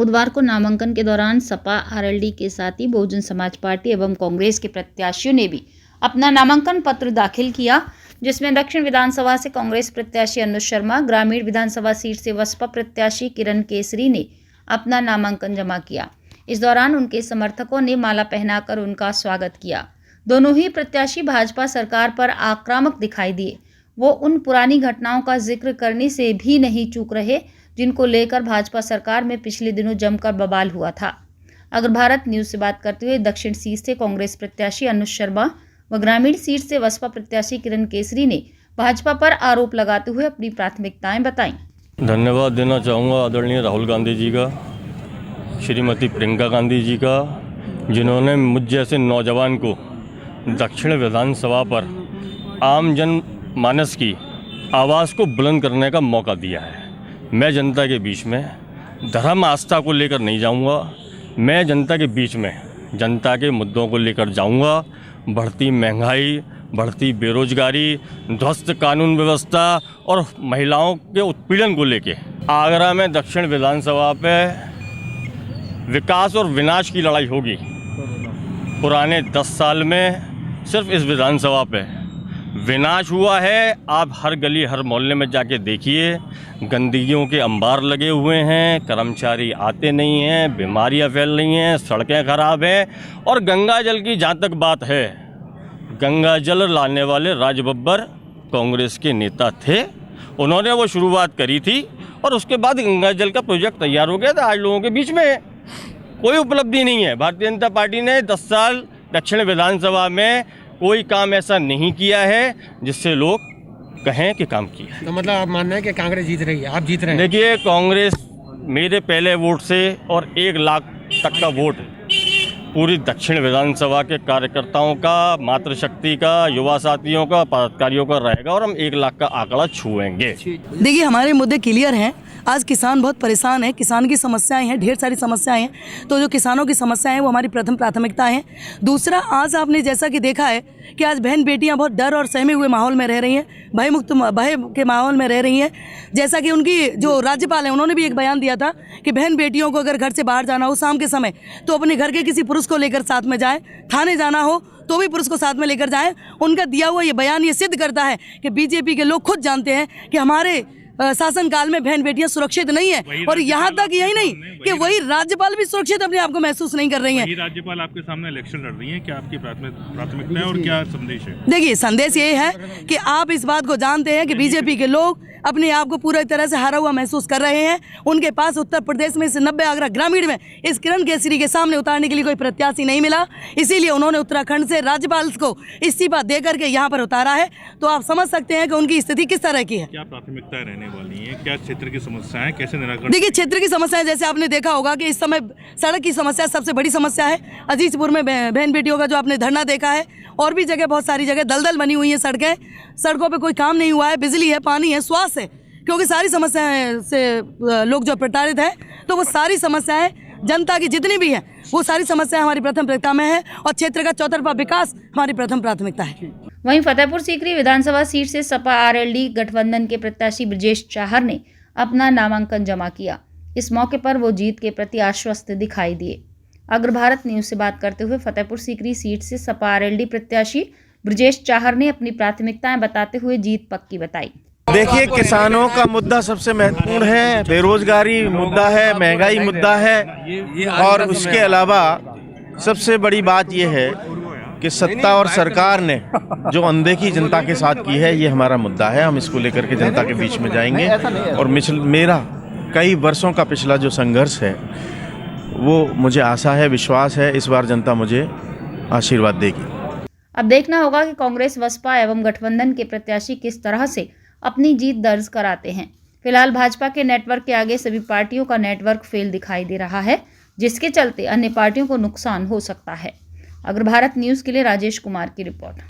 बुधवार को नामांकन के दौरान सपा आरएलडी के साथ ही बहुजन समाज पार्टी एवं कांग्रेस के प्रत्याशियों ने भी अपना नामांकन पत्र दाखिल किया, जिसमें दक्षिण विधानसभा से कांग्रेस प्रत्याशी अनुज शर्मा, ग्रामीण विधानसभा सीट से बसपा प्रत्याशी किरण केसरी ने अपना नामांकन जमा किया। इस दौरान उनके समर्थकों ने माला पहनाकर उनका स्वागत किया। दोनों ही प्रत्याशी भाजपा सरकार पर आक्रामक दिखाई दिए। वो उन पुरानी घटनाओं का जिक्र करने से भी नहीं चूक रहे जिनको लेकर भाजपा सरकार में पिछले दिनों जमकर बवाल हुआ था। अगर भारत न्यूज से बात करते हुए दक्षिण सीट से कांग्रेस प्रत्याशी अनुज शर्मा व ग्रामीण सीट से बसपा प्रत्याशी किरण केसरी ने भाजपा पर आरोप लगाते हुए अपनी प्राथमिकताएं बताईं। धन्यवाद देना चाहूँगा आदरणीय राहुल गांधी जी का, श्रीमती प्रियंका गांधी जी का, जिन्होंने मुझ जैसे नौजवान को दक्षिण विधानसभा पर आम जन मानस की आवाज़ को बुलंद करने का मौका दिया है। मैं जनता के बीच में धर्म आस्था को लेकर नहीं जाऊंगा, मैं जनता के बीच में जनता के मुद्दों को लेकर जाऊंगा। बढ़ती महंगाई, बढ़ती बेरोजगारी, ध्वस्त कानून व्यवस्था और महिलाओं के उत्पीड़न को लेके आगरा में दक्षिण विधानसभा पे विकास और विनाश की लड़ाई होगी। पुराने 10 साल में सिर्फ इस विधानसभा पे विनाश हुआ है। आप हर गली हर मोहल्ले में जाके देखिए, गंदगियों के अंबार लगे हुए हैं, कर्मचारी आते नहीं हैं, बीमारियां फैल रही हैं, सड़कें खराब हैं। और गंगा जल की जहाँ तक बात है, गंगा जल लाने वाले राजबब्बर कांग्रेस के नेता थे, उन्होंने वो शुरुआत करी थी और उसके बाद गंगा जल का प्रोजेक्ट तैयार हो गया था। आज लोगों के बीच में कोई उपलब्धि नहीं है। भारतीय जनता पार्टी ने 10 साल दक्षिण विधानसभा में कोई काम ऐसा नहीं किया है जिससे लोग कहें कि काम किया है। तो मतलब आप मानना है कि कांग्रेस जीत रही है, आप जीत रहे हैं? देखिए, कांग्रेस मेरे पहले वोट से और 1 लाख तक का वोट पूरी दक्षिण विधानसभा के कार्यकर्ताओं का, मातृशक्ति का, युवा साथियों का, पदाधिकारियों का रहेगा और हम 1 लाख का आंकड़ा छुएंगे। देखिए, हमारे मुद्दे क्लियर हैं। आज किसान बहुत परेशान है, किसान की समस्याएं हैं, ढेर सारी समस्याएं हैं। तो जो किसानों की समस्याएं हैं वो हमारी प्रथम प्राथमिकता है। दूसरा, आज आपने जैसा कि देखा है कि आज बहन बेटियां बहुत डर और सहमे हुए माहौल में रह रही हैं, भय के माहौल में रह रही हैं। जैसा कि उनकी जो राज्यपाल हैं उन्होंने भी एक बयान दिया था कि बहन बेटियों को अगर घर से बाहर जाना हो शाम के समय तो अपने घर के किसी पुरुष को लेकर साथ में जाए, थाने जाना हो तो भी पुरुष को साथ में लेकर जाएं। उनका दिया हुआ ये बयान ये सिद्ध करता है कि बीजेपी के लोग खुद जानते हैं कि हमारे शासनकाल में बहन बेटियां सुरक्षित नहीं है। और यहाँ तक यही नहीं कि वही राज्यपाल भी सुरक्षित अपने आप को महसूस नहीं कर रही हैं। राज्यपाल आपके सामने इलेक्शन लड़ रही हैं, क्या आपकी प्राथमिकता है और क्या संदेश है? देखिए, संदेश ये है कि आप इस बात को जानते हैं कि बीजेपी के लोग अपने आप को पूरी तरह से हारा हुआ महसूस कर रहे हैं। उनके पास उत्तर प्रदेश में से 90 आगरा ग्रामीण में इस किरण केसरी के सामने उतारने के लिए कोई प्रत्याशी नहीं मिला, इसीलिए उन्होंने उत्तराखंड से राज्यपाल को इस्तीफा दे करके यहाँ पर उतारा है। तो आप समझ सकते हैं कि उनकी स्थिति किस तरह की है। क्या प्राथमिकताएं रहने वाली हैं? क्या क्षेत्र की समस्याएं कैसे निराकरण? देखिए, क्षेत्र की समस्याएं जैसे आपने देखा होगा कि इस समय सड़क की समस्या सबसे बड़ी समस्या है। अजीजपुर में बहन बेटियों का जो आपने धरना देखा है, और भी जगह बहुत सारी जगह दलदल बनी हुई है सड़कें, सड़कों पे कोई काम नहीं हुआ है। बिजली है, पानी है, स्वास्थ्य है, क्योंकि सारी समस्याएं से लोग जो प्रताड़ित हैं, तो वो सारी समस्याएं जनता की जितनी भी हैं वो सारी समस्याएं हमारी प्रथम प्राथमिकता में है और क्षेत्र का चौतरफा विकास हमारी प्रथम प्राथमिकता है। वहीं फतेहपुर सीकरी विधानसभा सीट से सपा आरएलडी गठबंधन के प्रत्याशी ब्रजेश चाहर ने अपना नामांकन जमा किया। इस मौके पर वो जीत के प्रति आश्वस्त दिखाई दिए। अग्र भारत न्यूज से बात करते हुए फतेहपुर सीकरी सीट से सपा आरएलडी प्रत्याशी ब्रजेश चाहर ने अपनी प्राथमिकताएं बताते हुए जीत पक्की बताई। देखिए, किसानों का मुद्दा सबसे महत्वपूर्ण है, बेरोजगारी मुद्दा है, महंगाई मुद्दा है, और उसके अलावा सबसे बड़ी बात यह है कि सत्ता और सरकार ने जो अनदेखी जनता के साथ की है, ये हमारा मुद्दा है। हम इसको लेकर के जनता के बीच में जाएंगे और मेरा कई वर्षों का पिछला जो संघर्ष है वो मुझे आशा है, विश्वास है, इस बार जनता मुझे आशीर्वाद देगी। अब देखना होगा कि कांग्रेस, बसपा एवं गठबंधन के प्रत्याशी किस तरह से अपनी जीत दर्ज कराते हैं। फिलहाल भाजपा के नेटवर्क के आगे सभी पार्टियों का नेटवर्क फेल दिखाई दे रहा है, जिसके चलते अन्य पार्टियों को नुकसान हो सकता है। अग्र भारत न्यूज के लिए राजेश कुमार की रिपोर्ट।